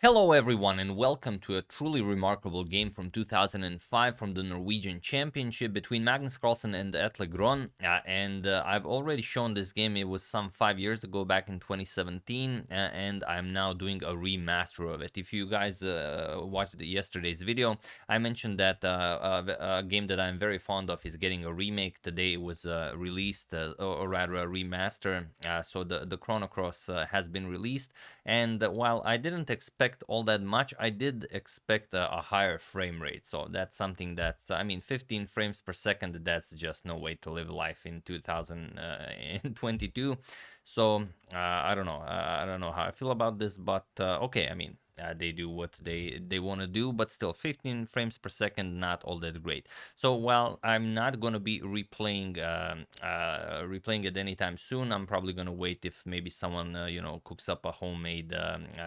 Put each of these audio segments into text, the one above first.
Hello everyone and welcome to a truly remarkable game from 2005 from the Norwegian Championship between Magnus Carlsen and Atle Groenn. I've already shown this game. It was some 5 years ago, back in 2017, and I'm now doing a remaster of it. If you guys watched yesterday's video, I mentioned that a game that I'm very fond of is getting a remake. Today it was released, or rather a remaster. So the Chrono Cross has been released, and while I didn't expect all that much, I did expect a higher frame rate. So that's something that, I mean, 15 frames per second, that's just no way to live life in 2022. So I don't know. I don't know how I feel about this, but okay, I mean, they do what they want to do, but still 15 frames per second, not all that great. So while I'm not going to be replaying it anytime soon, I'm probably going to wait if maybe someone cooks up a homemade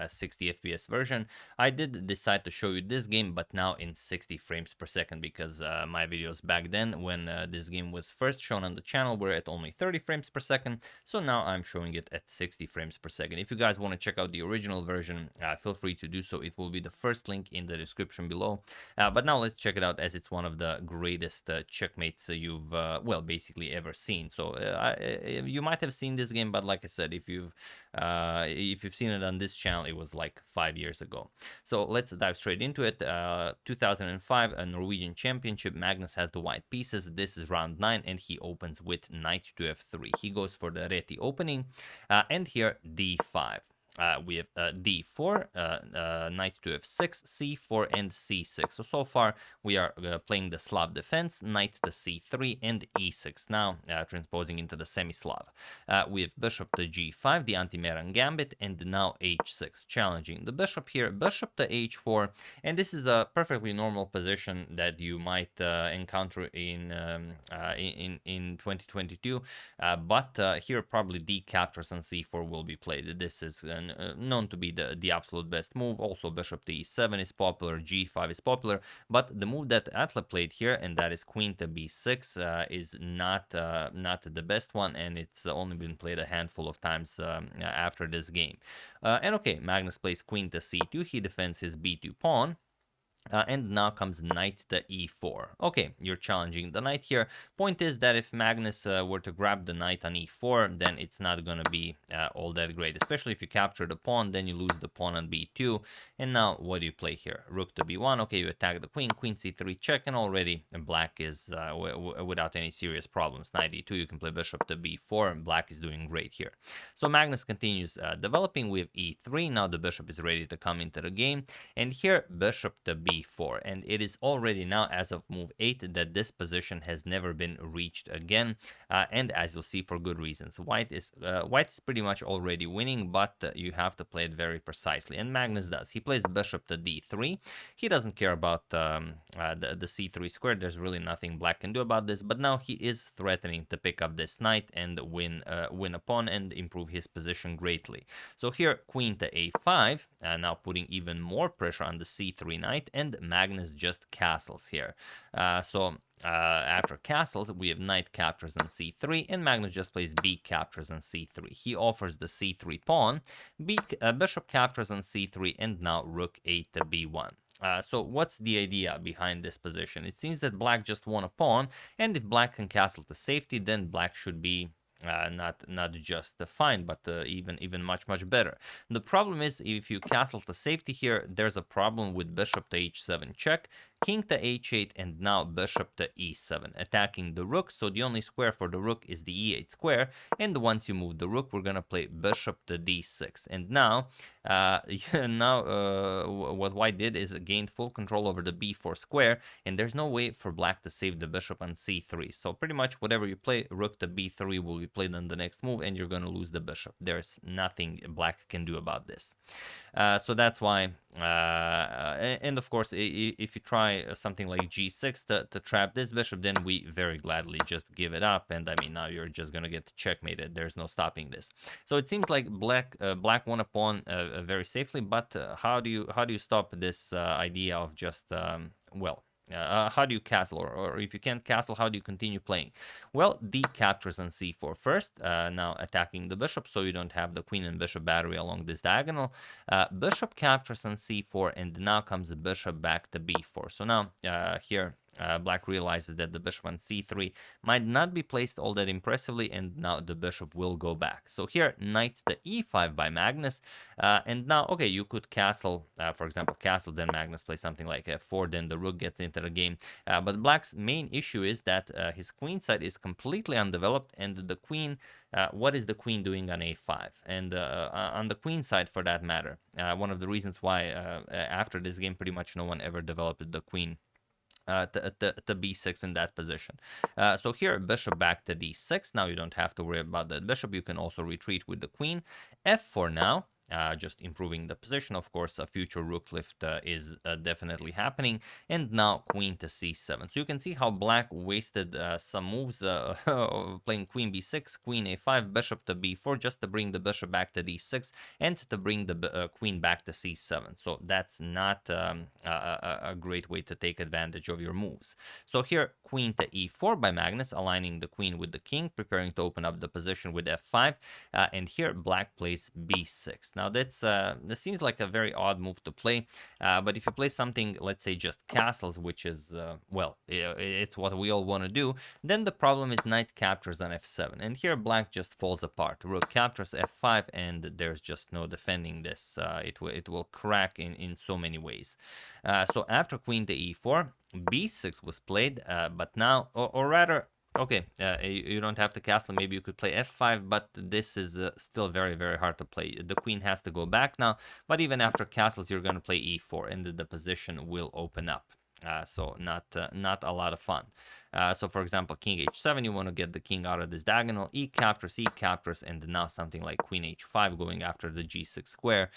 60 fps version. I did decide to show you this game, but now in 60 frames per second, because my videos back then when this game was first shown on the channel were at only 30 frames per second. So now I'm showing it at 60 frames per second. If you guys want to check out the original version, feel free to do so. It will be the first link in the description below. But now let's check it out, as it's one of the greatest checkmates you've basically ever seen. So you might have seen this game, but like I said, if you've seen it on this channel, it was like 5 years ago. So let's dive straight into it. 2005, a Norwegian Championship. Magnus has the white pieces. This is round 9, and he opens with knight to f3. He goes for the Reti opening, and here d5. We have d4, knight to f6, c4, and c6. So far we are playing the Slav defense, knight to c3, and e6. Now transposing into the Semi-Slav. We have bishop to g5, the anti-Meran Gambit, and now h6, challenging the bishop here, bishop to h4, and this is a perfectly normal position that you might encounter in 2022, but here probably d captures on c4 will be played. This is known to be the absolute best move. Also bishop to e7 is popular, g5 is popular, but the move that Atle played here, and that is queen to b6, is not the best one, and it's only been played a handful of times after this game. And okay, Magnus plays queen to c2, he defends his b2 pawn. And now comes knight to e4. Okay, you're challenging the knight here. Point is that if Magnus were to grab the knight on e4, then it's not going to be all that great. Especially if you capture the pawn, then you lose the pawn on b2. And now, what do you play here? Rook to b1. Okay, you attack the queen. Queen c3 check, and already black is without any serious problems. Knight e2, you can play bishop to b4, and black is doing great here. So Magnus continues developing with e3. Now the bishop is ready to come into the game. And here, bishop to b4, and it is already now, as of move 8, that this position has never been reached again, and as you'll see, for good reasons. White is pretty much already winning, but you have to play it very precisely, and Magnus does. He plays bishop to d3. He doesn't care about the c3 square. There's really nothing black can do about this, but now he is threatening to pick up this knight and win a pawn and improve his position greatly. So here, queen to a5, now putting even more pressure on the c3 knight, and Magnus just castles here. After castles, we have knight captures on c3, and Magnus just plays b captures on c3. He offers the c3 pawn, bishop captures on c3, and now rook a to b1. So what's the idea behind this position? It seems that black just won a pawn, and if black can castle to safety, then black should be not just fine, but even much better. The problem is, if you castle to safety here, there's a problem with bishop to h7 check, king to h8, and now bishop to e7, attacking the rook. So the only square for the rook is the e8 square, and once you move the rook, we're gonna play bishop to d6. And now what white did is gained full control over the b4 square, and there's no way for black to save the bishop on c3. So pretty much whatever you play, rook to b3 will be played on the next move, and you're going to lose the bishop. There's nothing black can do about this. So that's why, and of course, if you try something like g6 to trap this bishop, then we very gladly just give it up, and I mean, now you're just going to get checkmated. There's no stopping this. So it seems like black won a pawn very safely, but how do you stop this idea of just how do you castle, or if you can't castle, how do you continue playing? Well, d captures on c4 first, now attacking the bishop, so you don't have the queen and bishop battery along this diagonal. Bishop captures on c4, and now comes the bishop back to b4. So now here black realizes that the bishop on c3 might not be placed all that impressively, and now the bishop will go back. So here, knight to e5 by Magnus, and now, okay, you could castle, for example, castle, then Magnus plays something like f4, then the rook gets into the game. But black's main issue is that his queen side is completely undeveloped, and the queen, what is the queen doing on a5? And on the queen side, for that matter, one of the reasons why after this game pretty much no one ever developed the queen to b6 in that position. So here, bishop back to d6. Now you don't have to worry about that bishop. You can also retreat with the queen. f4 now. Just improving the position. Of course, a future rook lift is definitely happening. And now queen to c7. So you can see how black wasted some moves playing queen b6, queen a5, bishop to b4, just to bring the bishop back to d6 and to bring the queen back to c7. So that's not a great way to take advantage of your moves. So here, queen to e4 by Magnus, aligning the queen with the king, preparing to open up the position with f5. And here, black plays b6. Now this seems like a very odd move to play, but if you play something, let's say just castles, which is, well, it's what we all want to do, then the problem is knight captures on f7. And here black just falls apart. Rook captures f5, and there's just no defending this. It will crack in so many ways. So after queen to e4, b6 was played, but now, or rather, okay, you don't have to castle. Maybe you could play f5, but this is still very, very hard to play. The queen has to go back now, but even after castles, you're going to play e4, and the position will open up. So not a lot of fun. So for example, king h7, you want to get the king out of this diagonal. E captures, and now something like queen h5 going after the g6 square.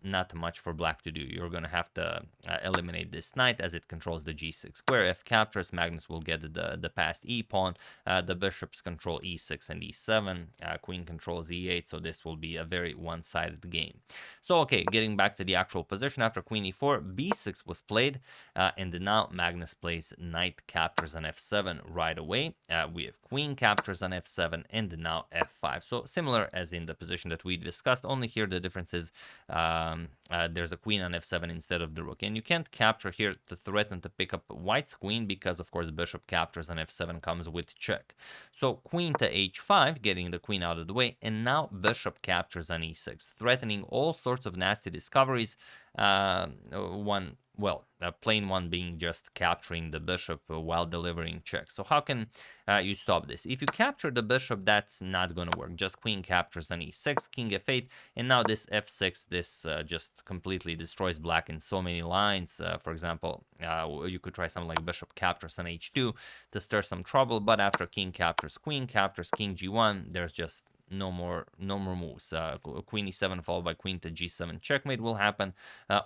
Not much for black to do. You're going to have to eliminate this knight as it controls the g6 square. F captures, Magnus will get the passed e pawn. The bishops control e6 and e7. Queen controls e8, so this will be a very one-sided game. So okay, getting back to the actual position, after queen e4, b6 was played, and now Magnus plays knight captures on f7 right away. We have queen captures on f7, and now f5. So similar as in the position that we discussed, only here the difference is there's a queen on f7 instead of the rook. And you can't capture here to threaten to pick up white's queen, because of course bishop captures on f7 comes with check. So queen to h5, getting the queen out of the way, and now bishop captures on e6, threatening all sorts of nasty discoveries. Plain one being just capturing the bishop while delivering checks. So how can you stop this? If you capture the bishop, that's not going to work. Just queen captures on e6, king f8, and now this f6, this just completely destroys black in so many lines. For example, you could try something like bishop captures on h2 to stir some trouble, but after king captures, king g1, there's just no more moves. Queen e7 followed by queen to g7 checkmate will happen,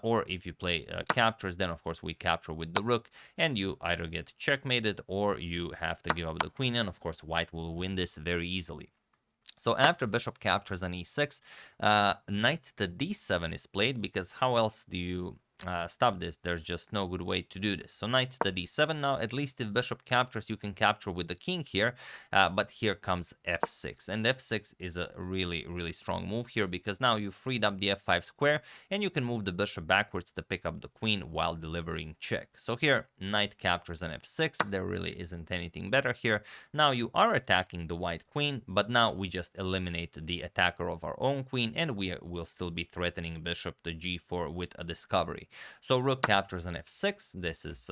or if you play captures, then of course we capture with the rook, and you either get checkmated or you have to give up the queen, and of course white will win this very easily. So after bishop captures on e6, knight to d7 is played, because how else do you stop this? There's just no good way to do this. So knight to d7 now. At least if bishop captures, you can capture with the king here, but here comes f6, and f6 is a really, really strong move here, because now you freed up the f5 square, and you can move the bishop backwards to pick up the queen while delivering check. So here, knight captures on f6. There really isn't anything better here. Now you are attacking the white queen, but now we just eliminate the attacker of our own queen, and we will still be threatening bishop to g4 with a discovery. So rook captures on f6. This is,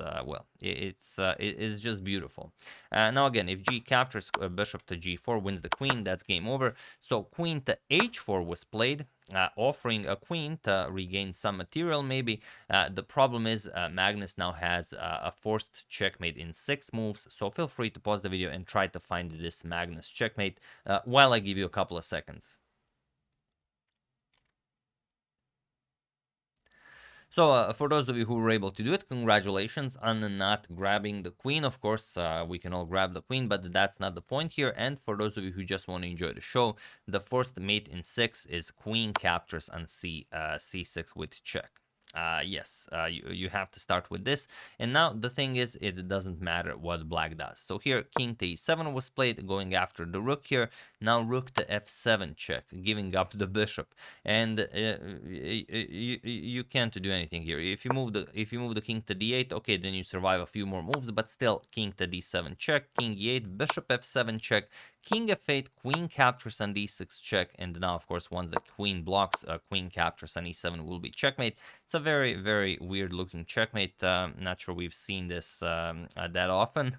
it is just beautiful. Now again, if g captures, bishop to g4 wins the queen, that's game over. So queen to h4 was played, offering a queen to regain some material maybe. The problem is Magnus now has a forced checkmate in 6 moves, so feel free to pause the video and try to find this Magnus checkmate while I give you a couple of seconds. So for those of you who were able to do it, congratulations on not grabbing the queen. Of course, we can all grab the queen, but that's not the point here. And for those of you who just want to enjoy the show, the forced mate in 6 is queen captures on c6 with check. Yes, you have to start with this. And now the thing is, it doesn't matter what black does. So here, king to e7 was played, going after the rook here. Now rook to f7 check, giving up the bishop. And you can't do anything here. If you move the king to d8, okay, then you survive a few more moves. But still, king to d7 check, king e8, bishop f7 check, king f8, queen captures on d6 check. And now, of course, once the queen blocks, queen captures on e7 will be checkmate. It's a very, very weird looking checkmate. Not sure we've seen this that often.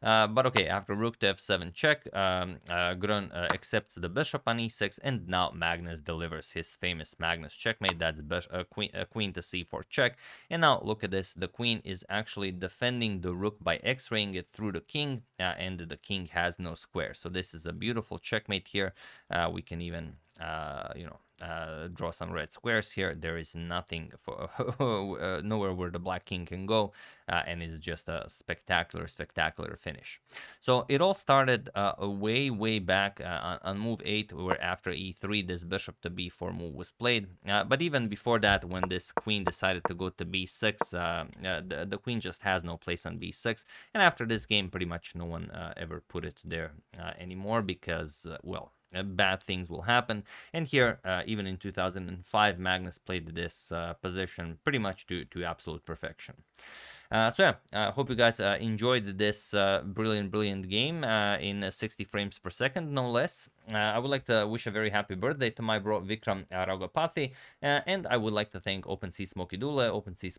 But okay, after rook to f7 check, Groenn accepts the bishop on e6, and now Magnus delivers his famous Magnus checkmate. That's queen to c4 check. And now look at this. The queen is actually defending the rook by x-raying it through the king, and the king has no square. So this is a beautiful checkmate here. We can even, draw some red squares here. There is nothing for nowhere where the black king can go, and it's just a spectacular finish. So it all started way back on move 8, where after e3 this bishop to b4 move was played. But even before that, when this queen decided to go to b6, the queen just has no place on b6. And after this game, pretty much no one ever put it there anymore, because well, bad things will happen. And here, even in 2005, Magnus played this position pretty much to absolute perfection. So yeah, I hope you guys enjoyed this brilliant game in 60 frames per second, no less. I would like to wish a very happy birthday to my bro Vikram Raugapathy, and I would like to thank OpenSea Smoky Dule, OpenSea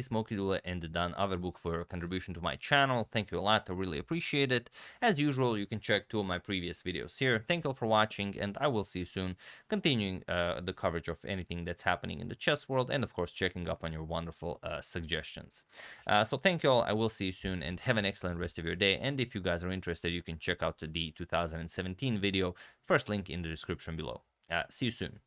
Smoky Dule, and Dan Averbuk for your contribution to my channel. Thank you a lot, I really appreciate it. As usual, you can check 2 of my previous videos here. Thank you all for watching, and I will see you soon, continuing the coverage of anything that's happening in the chess world, and of course checking up on your wonderful suggestions. So thank you all, I will see you soon, and have an excellent rest of your day. And if you guys are interested, you can check out the 2017 video, first link in the description below. See you soon.